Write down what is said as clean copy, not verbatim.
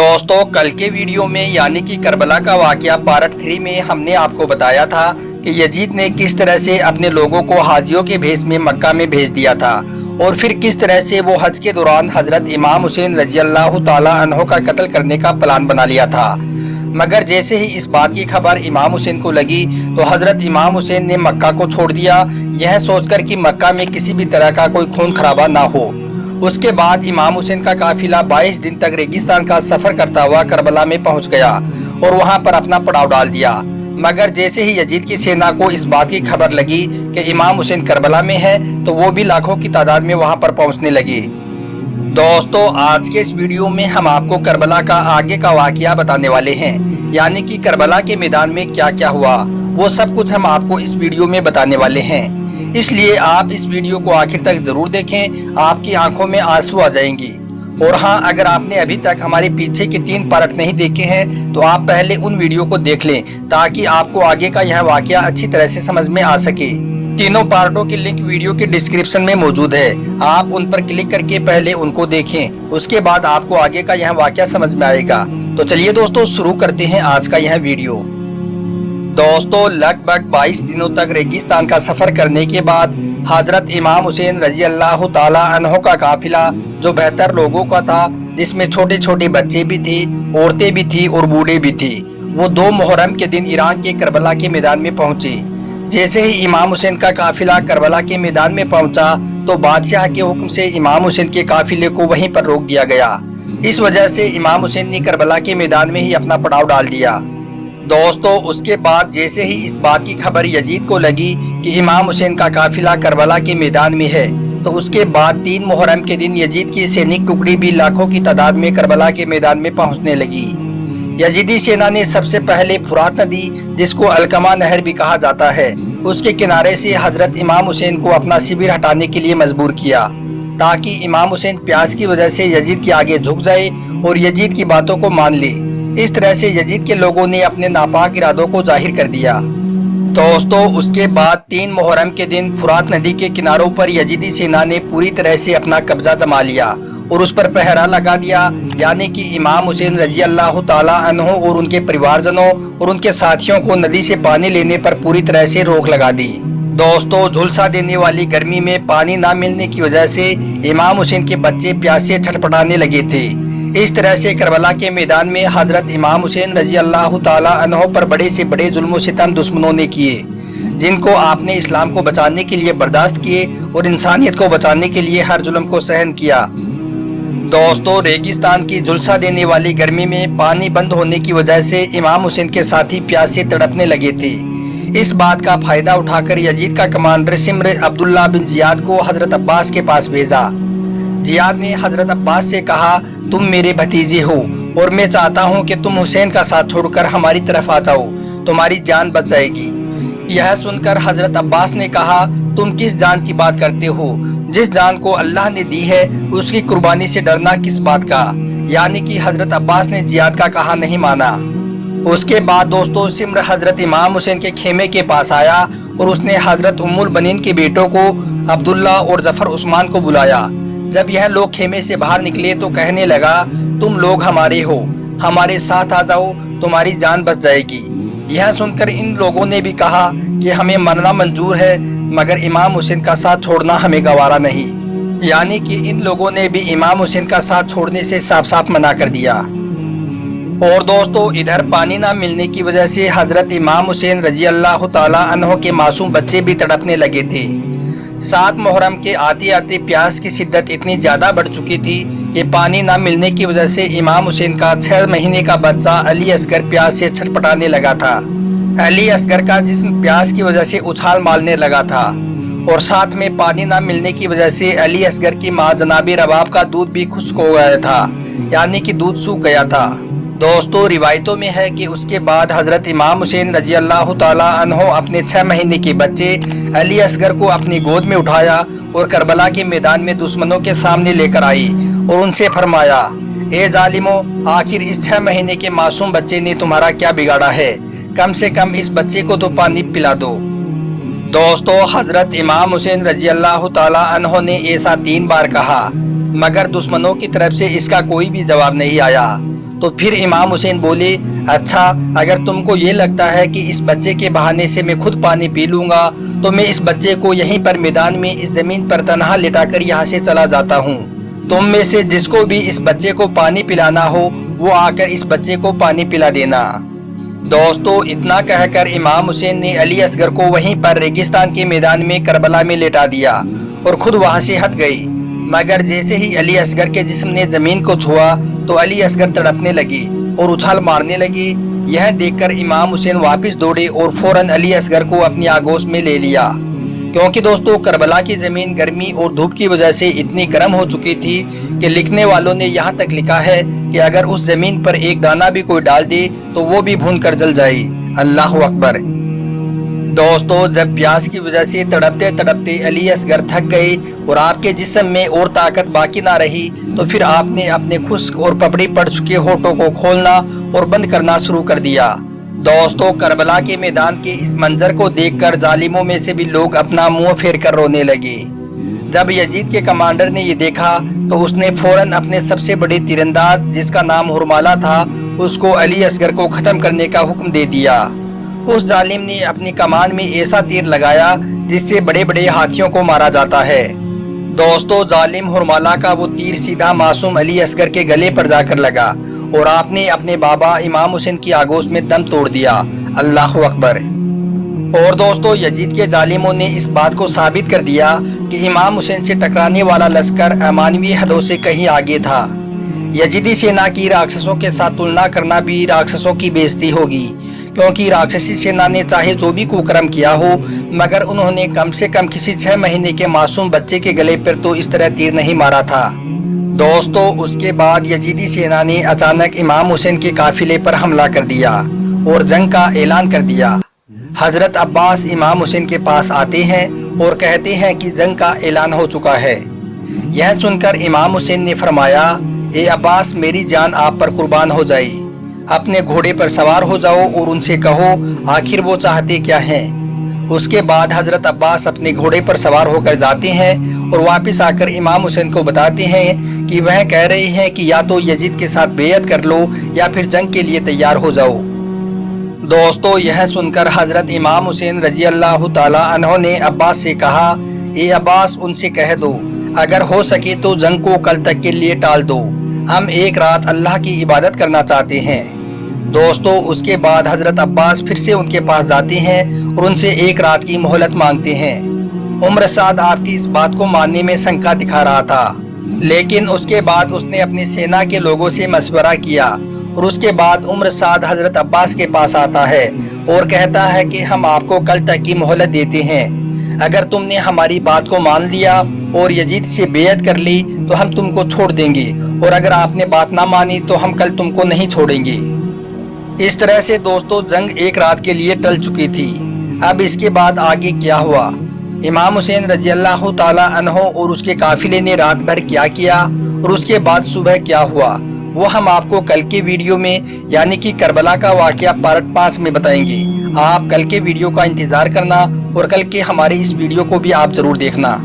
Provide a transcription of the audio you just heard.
दोस्तों, कल के वीडियो में यानी कि करबला का वाकया पार्ट 3 में हमने आपको बताया था कि यजीद ने किस तरह से अपने लोगों को हाजियों के भेष में मक्का में भेज दिया था और फिर किस तरह से वो हज के दौरान हजरत इमाम हुसैन रजी अल्लाह ताला अन्हो का कत्ल करने का प्लान बना लिया था। मगर जैसे ही इस बात की खबर इमाम हुसैन को लगी तो हजरत इमाम हुसैन ने मक्का को छोड़ दिया, यह सोचकर कि मक्का में किसी भी तरह का कोई खून खराबा ना हो। उसके बाद इमाम हुसैन का काफिला 22 दिन तक रेगिस्तान का सफर करता हुआ करबला में पहुंच गया और वहां पर अपना पड़ाव डाल दिया। मगर जैसे ही यजीद की सेना को इस बात की खबर लगी कि इमाम हुसैन करबला में है तो वो भी लाखों की तादाद में वहां पर पहुंचने लगी। दोस्तों, आज के इस वीडियो में हम आपको करबला का आगे का वाकया बताने वाले हैं, यानी कि करबला के मैदान में क्या क्या हुआ वो सब कुछ हम आपको इस वीडियो में बताने वाले हैं। इसलिए आप इस वीडियो को आखिर तक जरूर देखें, आपकी आंखों में आंसू आ जाएंगी। और हाँ, अगर आपने अभी तक हमारे पीछे के 3 पार्ट नहीं देखे हैं तो आप पहले उन वीडियो को देख लें ताकि आपको आगे का यह वाकया अच्छी तरह से समझ में आ सके। तीनों पार्टों की लिंक वीडियो के डिस्क्रिप्शन में मौजूद है, आप उन पर क्लिक करके पहले उनको देखें, उसके बाद आपको आगे का यह वाकया समझ में आएगा। तो चलिए दोस्तों, शुरू करते हैं आज का यह वीडियो। दोस्तों, लगभग 22 दिनों तक रेगिस्तान का सफर करने के बाद हजरत इमाम हुसैन रजी अल्लाह ताला अन्हो का काफिला जो बेहतर लोगों का था, जिसमें छोटे छोटे बच्चे भी थे, औरतें भी थी और बूढ़े भी थे, वो 2 मुहर्रम के दिन ईरान के करबला के मैदान में पहुंचे। जैसे ही इमाम हुसैन का काफिला करबला के मैदान में पहुंचा तो बादशाह के हुक्म से इमाम हुसैन के काफिले को वहीं पर रोक दिया गया। इस वजह से इमाम हुसैन ने करबला के मैदान में ही अपना पड़ाव डाल दिया। दोस्तों, उसके बाद जैसे ही इस बात की खबर यजीद को लगी कि इमाम हुसैन का काफिला करबला के मैदान में है तो उसके बाद 3 मुहर्रम के दिन यजीद की सैनिक टुकड़ी भी लाखों की तादाद में करबला के मैदान में पहुंचने लगी। यजीदी सेना ने सबसे पहले फुरात नदी, जिसको अलकमा नहर भी कहा जाता है, उसके किनारे से हजरत इमाम हुसैन को अपना शिविर हटाने के लिए मजबूर किया ताकि इमाम हुसैन प्यास की वजह से यजीद के आगे झुक जाए और यजीद की बातों को मान ले। इस तरह से यजीद के लोगों ने अपने नापाक इरादों को जाहिर कर दिया। दोस्तों, उसके बाद 3 मुहर्रम के दिन फुरात नदी के किनारों पर यजीदी सेना ने पूरी तरह से अपना कब्जा जमा लिया और उस पर पहरा लगा दिया, यानी कि इमाम हुसैन रजी अल्लाह ताला अन्हो और उनके परिवारजनों और उनके साथियों को नदी से पानी लेने पर पूरी तरह से रोक लगा दी। दोस्तों, झुलसा देने वाली गर्मी में पानी न मिलने की वजह से इमाम हुसैन के बच्चे प्यास से छटपटाने लगे थे। इस तरह से करबला के मैदान में हजरत इमाम हुसैन रजी अल्लाह ताला अन्हो पर बड़े से बड़े जुल्म सितम दुश्मनों ने किए, जिनको आपने इस्लाम को बचाने के लिए बर्दाश्त किए और इंसानियत को बचाने के लिए हर जुल्म को सहन किया। दोस्तों, रेगिस्तान की झुलसा देने वाली गर्मी में पानी बंद होने की वजह से इमाम हुसैन के साथी प्यास से तड़पने लगे थे। इस बात का फायदा उठाकर यजीद का कमांडर सिमर अब्दुल्ला बिन जियाद को हजरत अब्बास के पास भेजा। जियाद ने हजरत अब्बास से कहा, तुम मेरे भतीजे हो और मैं चाहता हूं कि तुम हुसैन का साथ छोड़कर हमारी तरफ आ जाओ, तुम्हारी जान बच जाएगी। यह सुनकर हजरत अब्बास ने कहा, तुम किस जान की बात करते हो? जिस जान को अल्लाह ने दी है उसकी कुर्बानी से डरना किस बात का? यानी कि हजरत अब्बास ने जियाद का कहा नहीं माना। उसके बाद दोस्तों, सिमर हजरत इमाम हुसैन के खेमे के पास आया और उसने हजरत उम्मुल बनीन के बेटों को अब्दुल्ला और जफर उस्मान को बुलाया। जब यह लोग खेमे से बाहर निकले तो कहने लगा, तुम लोग हमारे हो, हमारे साथ आ जाओ, तुम्हारी जान बच जाएगी। यह सुनकर इन लोगों ने भी कहा कि हमें मरना मंजूर है, मगर इमाम हुसैन का साथ छोड़ना हमें गवारा नहीं। यानी कि इन लोगों ने भी इमाम हुसैन का साथ छोड़ने से साफ साफ मना कर दिया। और दोस्तों, इधर पानी ना मिलने की वजह से हजरत इमाम हुसैन रजी अल्लाह ताला अन्हो के मासूम बच्चे भी तड़पने लगे थे। 7 मुहर्रम के आते आते प्यास की शिद्दत इतनी ज़्यादा बढ़ चुकी थी कि पानी न मिलने की वजह से इमाम हुसैन का 6 महीने का बच्चा अली असगर प्यास से छटपटाने लगा था। अली असगर का जिस्म प्यास की वजह से उछाल मारने लगा था और साथ में पानी न मिलने की वजह से अली असगर की माँ जनाबी रबाब का दूध भी खुश्क हो गया था, यानी कि दूध सूख गया था। दोस्तों, रिवायतों में है कि उसके बाद हजरत इमाम हुसैन रजी अल्लाह ताला अन्हो अपने 6 महीने के बच्चे अली असगर को अपनी गोद में उठाया और करबला के मैदान में दुश्मनों के सामने लेकर आई और उनसे फरमाया, ए जालिमो, आखिर इस 6 महीने के मासूम बच्चे ने तुम्हारा क्या बिगाड़ा है? कम से कम इस बच्चे को तो पानी पिला दो। दोस्तों, हजरत इमाम हुसैन रजी अल्लाह ताला अन्हो ने ऐसा 3 बार कहा, मगर दुश्मनों की तरफ से इसका कोई भी जवाब नहीं आया। तो फिर इमाम हुसैन बोले, अच्छा, अगर तुमको ये लगता है कि इस बच्चे के बहाने से मैं खुद पानी पी लूँगा तो मैं इस बच्चे को यहीं पर मैदान में इस ज़मीन पर तनहा लिटाकर यहाँ से चला जाता हूँ। तुम में से जिसको भी इस बच्चे को पानी पिलाना हो वो आकर इस बच्चे को पानी पिला देना। दोस्तों, इतना कहकर इमाम हुसैन ने अली असगर को वहीं पर रेगिस्तान के मैदान में करबला में लेटा दिया और खुद वहाँ से हट गई। मगर जैसे ही अली असगर के जिस्म ने जमीन को छुआ तो अली असगर तड़पने लगी और उछाल मारने लगी। यह देखकर इमाम हुसैन वापस दौड़े और फौरन अली असगर को अपनी आगोश में ले लिया, क्योंकि दोस्तों करबला की ज़मीन गर्मी और धूप की वजह से इतनी गर्म हो चुकी थी कि लिखने वालों ने यहाँ तक लिखा है कि अगर उस ज़मीन पर एक दाना भी कोई डाल दे तो वो भी भून कर जल जाए। अल्लाह अकबर। दोस्तों, जब प्यास की वजह से तड़पते तड़पते अली असगर थक गए और आपके जिस्म में और ताकत बाकी ना रही तो फिर आपने अपने खुश्क और पपड़ी पड़ चुके होठों को खोलना और बंद करना शुरू कर दिया। दोस्तों, करबला के मैदान के इस मंजर को देखकर जालिमों में से भी लोग अपना मुंह फेर कर रोने लगे। जब यजीद के कमांडर ने ये देखा तो उसने फौरन अपने सबसे बड़े तीरंदाज जिसका नाम हुरमाला था उसको अली असगर को ख़त्म करने का हुक्म दे दिया। उस जालिम ने अपनी कमान में ऐसा तीर लगाया जिससे बड़े बड़े हाथियों को मारा जाता है। दोस्तों, जालिम हुरमाला का वो तीर सीधा मासूम अली असगर के गले पर जाकर लगा और आपने अपने बाबा इमाम हुसैन की आगोश में दम तोड़ दिया। अल्लाह अकबर। और दोस्तों, यजीद के जालिमों ने इस बात को साबित कर दिया कि इमाम हुसैन से टकराने वाला लश्कर अमानवी हदों से कहीं आगे था। यजीदी सेना की राक्षसों के साथ तुलना करना भी राक्षसों की बेइज्जती होगी, क्योंकि राक्षसी सेना ने चाहे जो भी कुकर्म किया हो मगर उन्होंने कम से कम किसी 6 महीने के मासूम बच्चे के गले पर तो इस तरह तीर नहीं मारा था। दोस्तों, उसके बाद यजीदी सेना ने अचानक इमाम हुसैन के काफिले पर हमला कर दिया और जंग का ऐलान कर दिया। हजरत अब्बास इमाम हुसैन के पास आते हैं और कहते हैं कि जंग का ऐलान हो चुका है। यह सुनकर इमाम हुसैन ने फरमाया, ए अब्बास, मेरी जान आप पर कुर्बान हो जाए। अपने घोड़े पर सवार हो जाओ और उनसे कहो आखिर वो चाहते क्या हैं। उसके बाद हजरत अब्बास अपने घोड़े पर सवार होकर जाते हैं और वापस आकर इमाम हुसैन को बताते हैं कि वह कह रहे हैं कि या तो यजीद के साथ बेयत कर लो या फिर जंग के लिए तैयार हो जाओ। दोस्तों, यह सुनकर हजरत इमाम हुसैन रजी अल्लाह ताला अन्हो ने अब्बास से कहा, ए अब्बास, उनसे कह दो अगर हो सके तो जंग को कल तक के लिए टाल दो, हम एक रात अल्लाह की इबादत करना चाहते हैं। दोस्तों, उसके बाद हजरत अब्बास फिर से उनके पास जाते हैं और उनसे एक रात की मोहलत मांगते हैं। उम्र साद आपकी इस बात को मानने में शंका दिखा रहा था, लेकिन उसके बाद उसने अपनी सेना के लोगों से मशवरा किया और उसके बाद उम्र साद हजरत अब्बास के पास आता है और कहता है कि हम आपको कल तक की मोहलत देते हैं। अगर तुमने हमारी बात को मान लिया और यजीद से बेयत कर ली तो हम तुमको छोड़ देंगे, और अगर आपने बात ना मानी तो हम कल तुमको नहीं छोड़ेंगे। इस तरह से दोस्तों जंग एक रात के लिए टल चुकी थी। अब इसके बाद आगे क्या हुआ, इमाम हुसैन रजी अल्लाह ताला अन्हो और उसके काफिले ने रात भर क्या किया और उसके बाद सुबह क्या हुआ, वो हम आपको कल के वीडियो में यानी कि करबला का वाकया पार्ट 5 में बताएंगे। आप कल के वीडियो का इंतज़ार करना और कल के हमारे इस वीडियो को भी आप ज़रूर देखना।